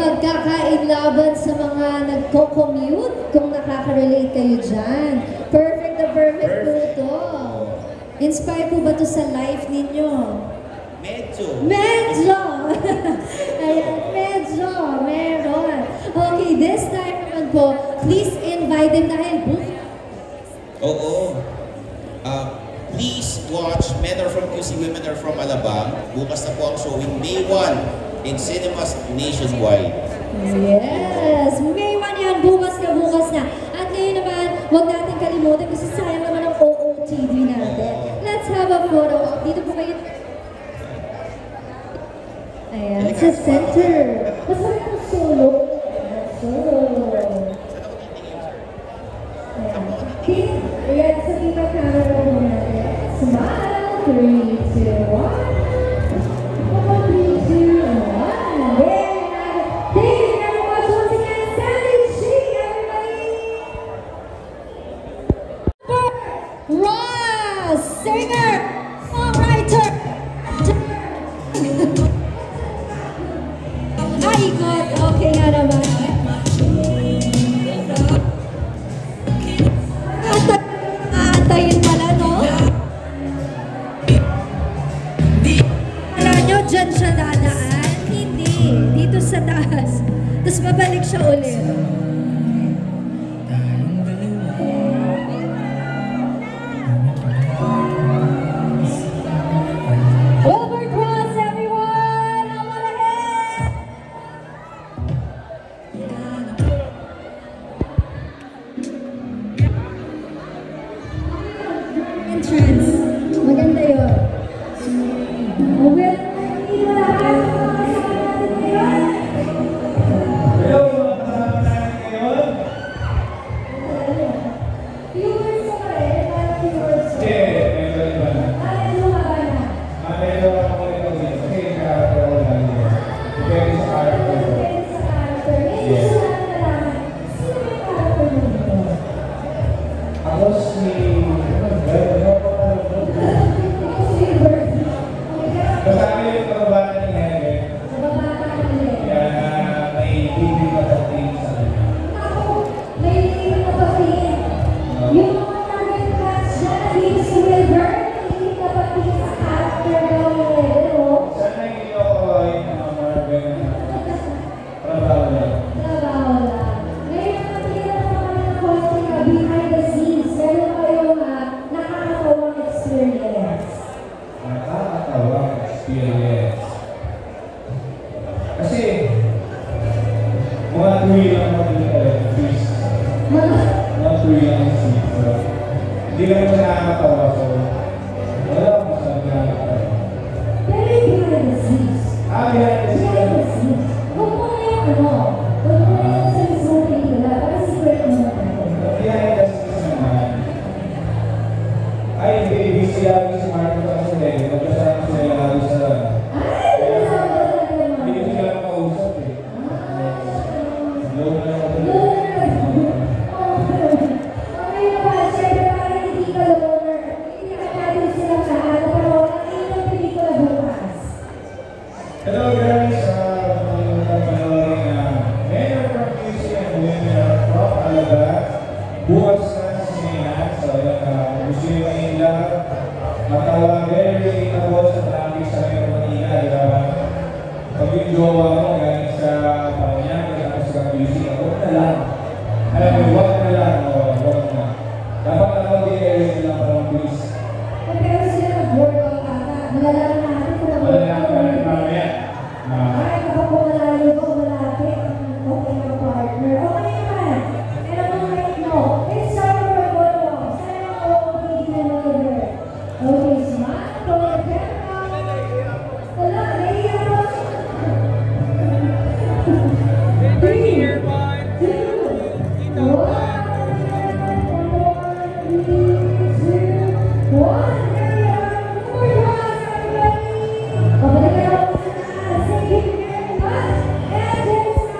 magkakainlaban sa mga nagko-commute kung nakaka-relate kayo dyan. Perfect na perfect po ito. Inspire po ba ito sa life ninyo? Medyo. Medyo! Ayan, medyo. Meron. Okay, this time naman po, please invite them dahil book. Oo. Please watch Men Are From QC, Women Are From Alabang. Bukas na po ang showing May 1 in cinemas nationwide. Yes! May 1 yan, bukas na. At ngayon naman, huwag natin kalimutan kasi sayang naman ang OOTV natin. Let's have a photo op. Dito po kayo. Ayan, sa center. Masarap ang solo. Solo. Ayan, sa kita camera po natin. Smile. 3, 2, 1. 3, 2, 1. Thank you very much once again, Sandy G, everybody. Ross, singer, songwriter. Ay, God, okay nga naman. Aantayin pala, no? Alam nyo, dyan siya dadaan. Hindi. Dito sa taas. Tapos babalik siya ulit. Wilbur Cross, everyone! All ahead! Entrance. Maganda yun. Hindi lang siya nakakatawa, so wala akong masabi na nakakatawa. Pero yung behind the scenes. Behind the scenes. Behind the scenes. Huwag mo na yung ano. Huwag mo na yung sa mismo pelikula. Para secret mo na natin. Behind the scenes naman. Ay, hindi. Busy lagi si Marco kasi magkasama sila lagi sa... Hindi ko sila makausap eh. Low na ako tuloy. Hello guys, Men Are From QC and Women Are From Alabang. Bukas na sa sinihan. So, gusto nyo ngayon lahat. Matawa, very relatable sa traffic sa Metro Manila. Di ba? Pag yung jowa mo, galing sa Paranaque, tapos sa QC, huwag na lang. Alam mo, huwag na lang. Huwag na. Dapat naman din kayo lang parang please. Pero sila nag-workout ata. Malalaman natin kung Malalaman natin mamaya. ay, kapag pumalayo ko, malapit ang okay na partner. Okay naman. Pero kung right no, it's time for a photo. Sana ang OOTD na mag-over. Okay, smile. Go to the camera. Wala, nahiya ko. 3, 2, 1. 3, 2, 1. Pabalik ka ako sa taas. Thank you very much. And this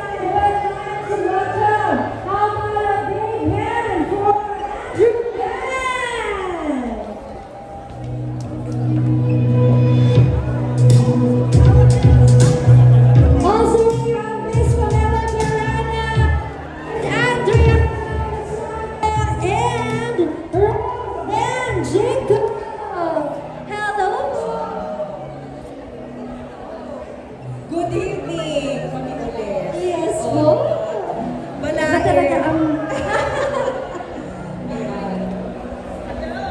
good evening! Kami ulit. Yes, Oo. no? Iba talaga ang... Ayan. Hello!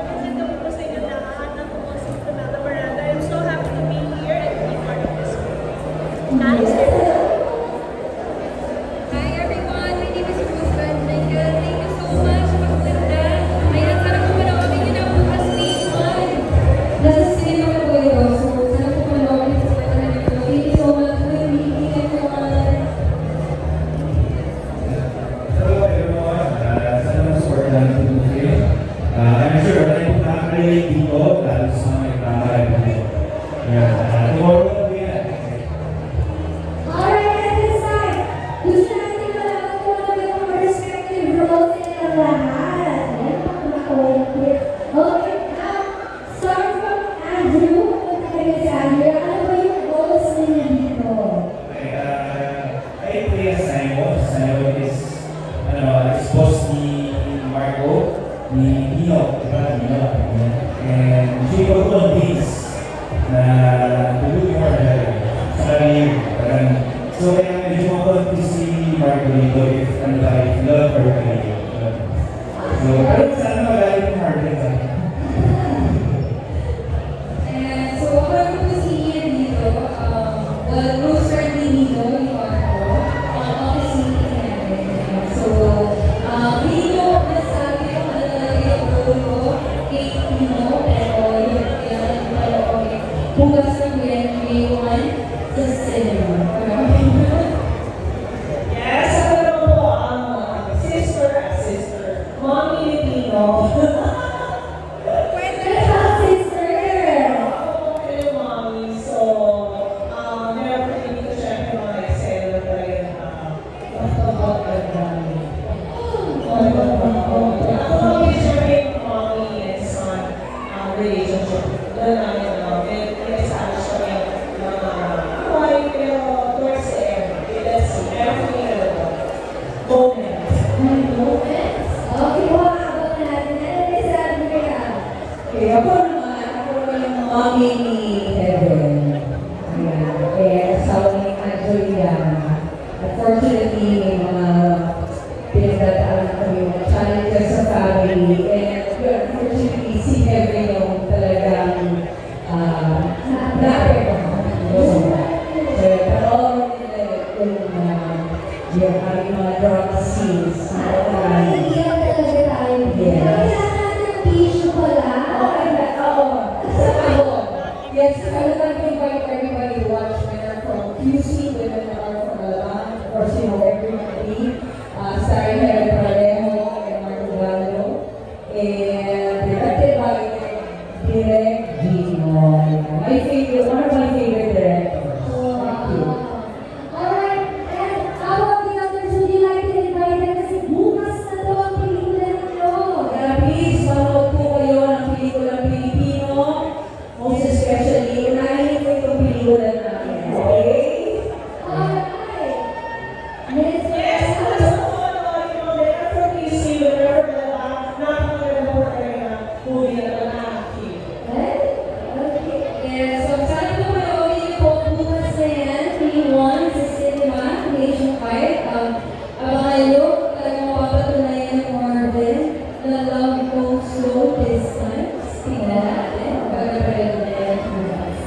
Magandang po sa inyo lahat. Ako po si Fernanda Miranda. I'm so happy to be here and be part of this group. Hi everyone, my name is Rose Benjica. Thank you so much, Maglinda. Ayan, sana po panoorin niyo na bukas May 1. Nasa cinema na po ito, so sana po panoorin po ito na nito. Thank you so much. Good evening everyone. Hello everyone, sana mag-support lang ito po kayo. I'm sure wala yung nakakalilig dito dahil sa mga nagkakaroon dito. Tomorrow na po yan. Alright, at this time, gusto natin malaman kung ano yung mga respective roles nila lahat. Ayan, pakakawin. Okay, now, start from Andrew. Punta kayo si Andrew. Ano ba yung roles nila dito? I play as Simon. Simon is, expose ni Marco, ni Dino, diba? Dino. And she got on this na to look more better sa career. So kaya medyo makonti si Marco dito if love her career. So, pero sana magalit ng Marco dito. And so, ako lang po si Ian dito. Well, Rose Randy dito, yung ako. Office meeting namin. So, dito, nasabi ko na talaga yung role ko kay Tino, pero yun, kaya bukas ng May 1 sa cinema. Yes, ako naman po ang sister. Mommy ni Tino. Pwede ka, sister! Ako po kayo, Mommy. So, meron po dito syempre mga Excel na talaga nakakabot ka dami. Ako syempre yung Mommy and son relationship. Doon namin establish kami mga away, pero towards the end, let's see, meron kami moment. Okay, makakabot natin. Ano ba si Andrea? Okay, ako yung mommy ni Heaven. Ayan, asawa ni Angelina. Unfortunately, may mga pinagdadaan kami mga challenges sa family. And unfortunately, si Heaven yung talagang yung aming mga drama scenes. Iiyak talaga tayo. Yes. Kailangan natin ng tissue pala. Yes, I would like to invite everybody to watch Women from QC, Women are from Alabang. Of course, you know everybody. Starring Helen Parejo and Marco Gallo. And directed by Direk Gino. My favorite, one of my favorite directors. Thank you. Alright, and how about the others? Would you like to invite them? Kasi bukas na to ang pelikula ninyo. Kaya please, manood po kayo ng pelikulang Pilipino. Most especially, unahin po itong pelikula namin. Okay? Alright. Miss Yes, alas po manood yung Letter from QC, Letter from Alabang. Napakaganda po tayo na movie na nakakakit. Okay. Yes, so sana po panoorin niyo po bukas na yan, May 1 sa cinema, nationwide. Abangan niyo, talagang mapapatunayan ng Marvel na love goes slow this time. Tingnan natin, pag napanood na yan bukas.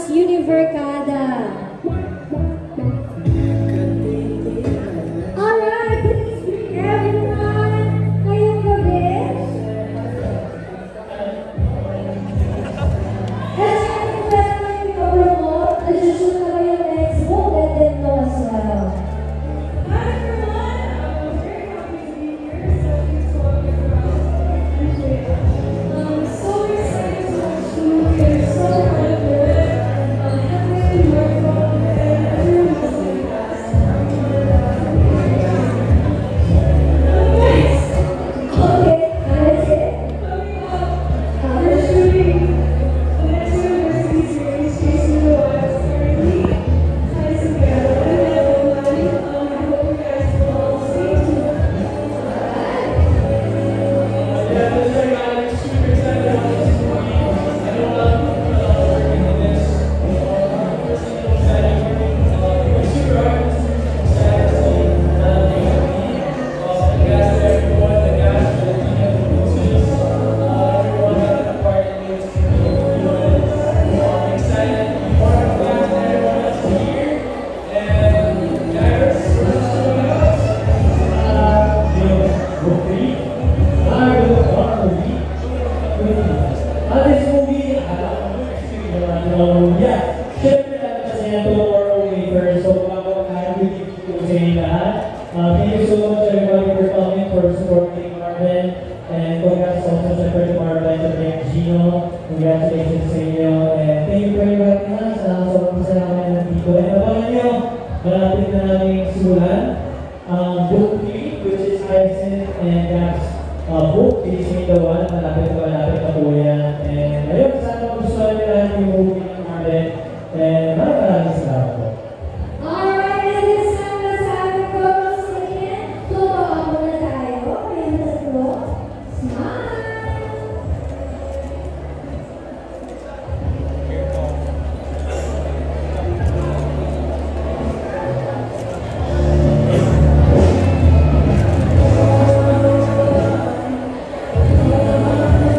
Univercada. Alright, please bring everyone ngayong gabi. As you can promote, nasusunod na kayo next book and then no as well. Hi everyone, I'm very happy to be here. So thanks for appreciate it. So excited to watch you. You're so good. Happy work on and everyone has been fast. Nice. Okay, that's it. We're shooting the next university series, Chasing the Wives, currently ties together. And everybody, I hope you guys will all stay tuned. Yeah, that's right, I'm super excited about this movie. I know a lot of people are working on this. Personally, I'm excited. I'm super hard to excited to see the movie. The cast, everyone, the cast, the team of the movies, everyone that took part in this movie. I'm excited to be part of that, and everyone that's here. And Jairus, what's going on? Book 3. This movie, yeah, syempre dapat kasi yan tomorrow later. So, I'm really saying lahat. Thank you so much everybody for coming, for supporting Marvel. And congrats also syempre to Marvel and to Gino. Congratulations sa inyo. And thank you for inviting us. Sobrang masaya kami nandito. And abangan nyo, malapit na namin simulan. Book 3, which is Hyacinth and Gap's book, Chasing the One, malapit na po yan. And ayun, sana magustuhan nyo lahat yung movie ng Marvel. And maraming salamat po. Alright, and this time, let's have a photo session. Tutuwa muna tayo. Kayong tatlo. Smile!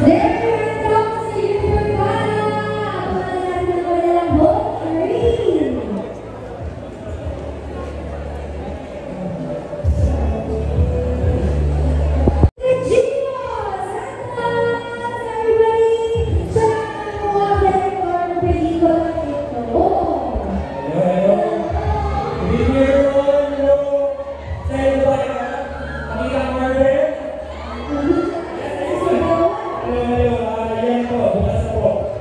There comes the Univercada! Abangan natin ang kanilang book three. The Genius! Santas! Everybody! Salamat po ang director ng pelikulang ito. Hello. Good evening everyone. Hello. Sa inyo ba ka? Pakita ang Marvel? Yan po, bukas na po.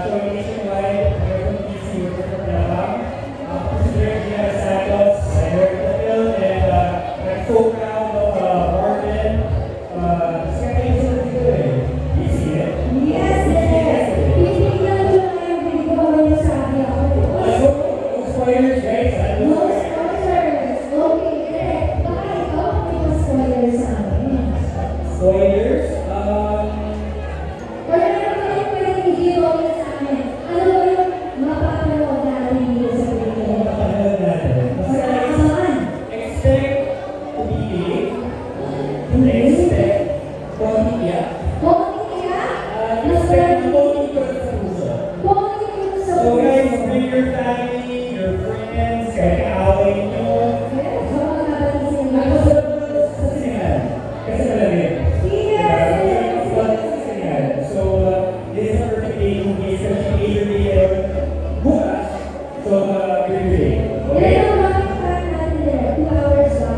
Showing nationwide, meron DC with Alabang. Considering Gina Santos, I heard the film, and I'm so proud of Marvel. This guy is really good. DC, eh? Yes, yes! Titignan ko na yung pelikula niyo sa akin. No spoilers, guys. No spoilers! Okay, direct. Baka ikaw may mga spoilers sa amin. Spoilers? Wala naman kayong pwedeng i-spoiler sa amin. Ano ba yung mapapanood natin dito sa pelikula? Ano natin? Basta Saan? expect to be big. Expect pamilya. Pongya? Expect na pamilya ko sa puso. Pongya yung sa So guys, bring your family, your friends, kahit kaaway nyo. Yes, baka nabatiin Ako niyo. sa sinihan. Kasi malagay. So, this is a perfect day to be especially eagerly bukas. So, great day. Okay? Ilan ang running time natin there? 2 hours ba?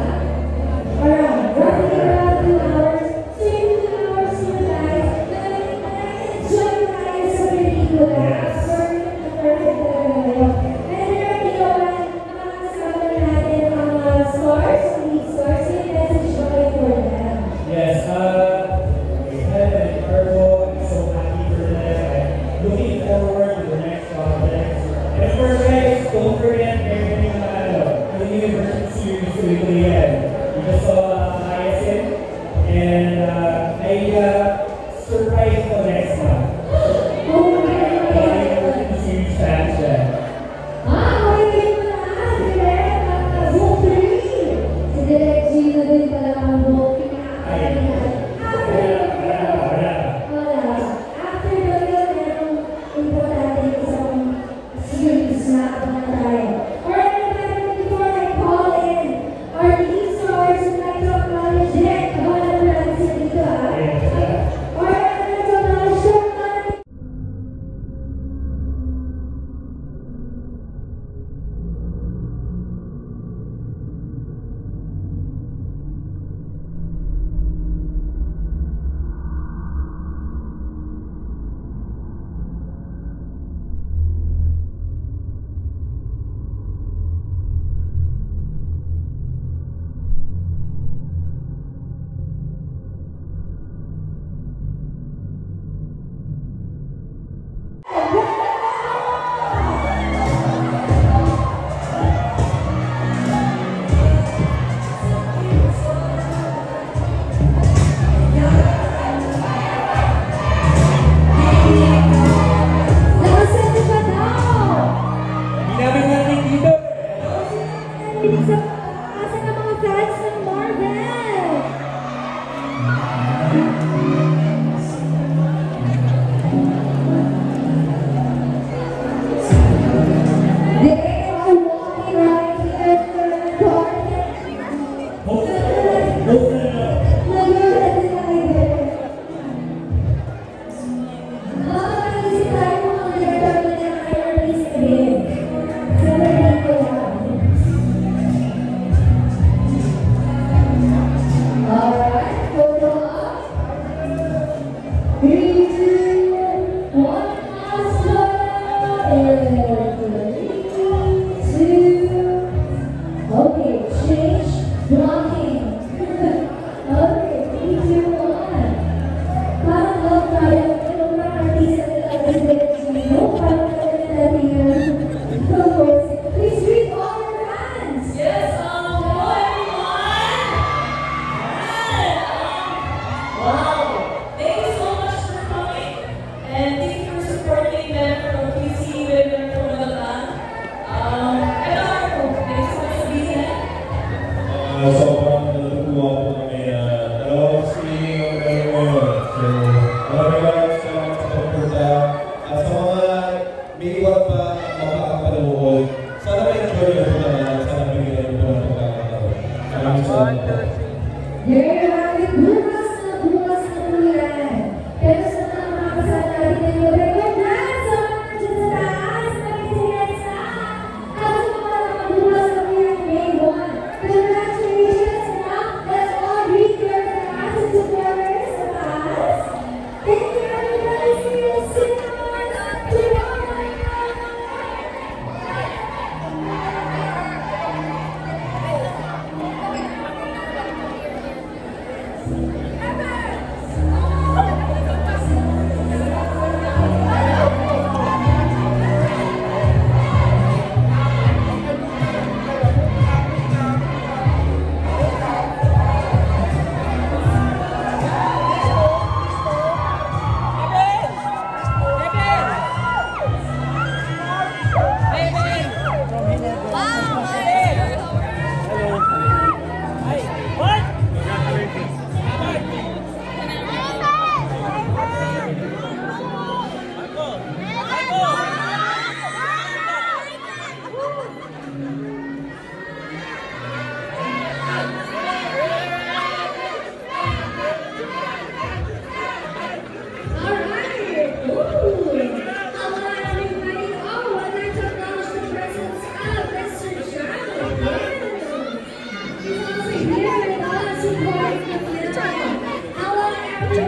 Around. Roughly around 2 hours. So yung 2 hours mo guys, na-enjoy tayo sa pelikula. Absorb yung na-perfect talaga ngayon. And there, you know what? Makakasama natin ang mga stars, lead stars. Yung message ba kayo for them? Yes, excited and powerful. I'm so happy for them. I'm looking forward to the next projects. And of course, guys, don't forget everything the University series to Italy. We just saw Hyacinth, and I surprised the next one. Oh my God! University series fans dyan. Okay mo na. Si Direk, ang book 3. Si Direk Gino din pala ang book. After the film, merong importante isang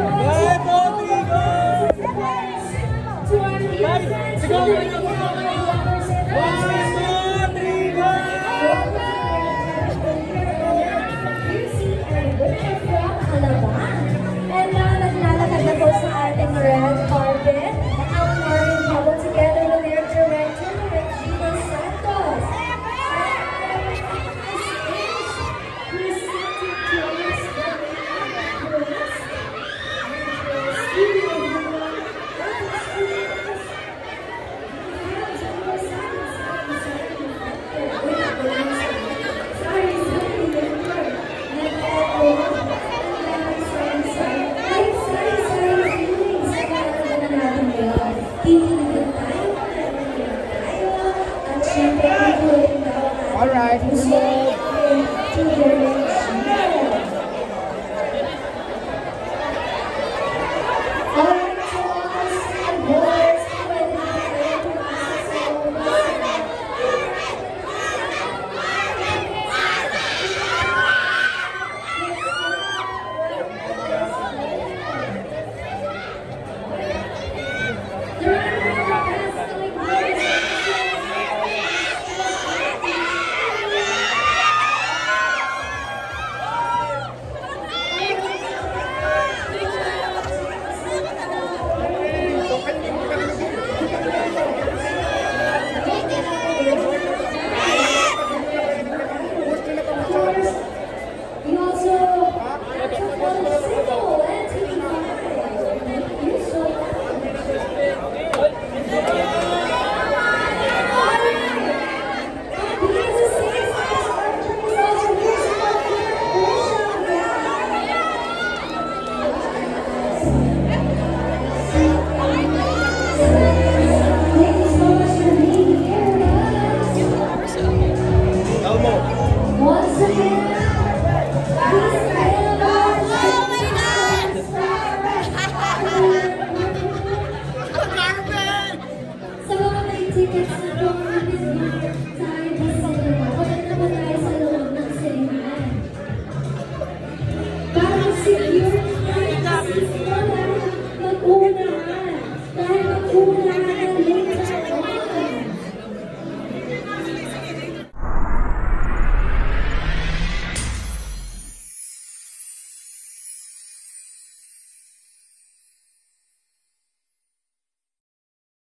And naglalakad na po sa ating red carpet ang Marvin Hubble together with their director, Regina Santos. Alright, Once again, sa mga may tickets na po sa IB Cinema, ulit na po tayo sa loob ng cinema. Para secure tayo sa mag-una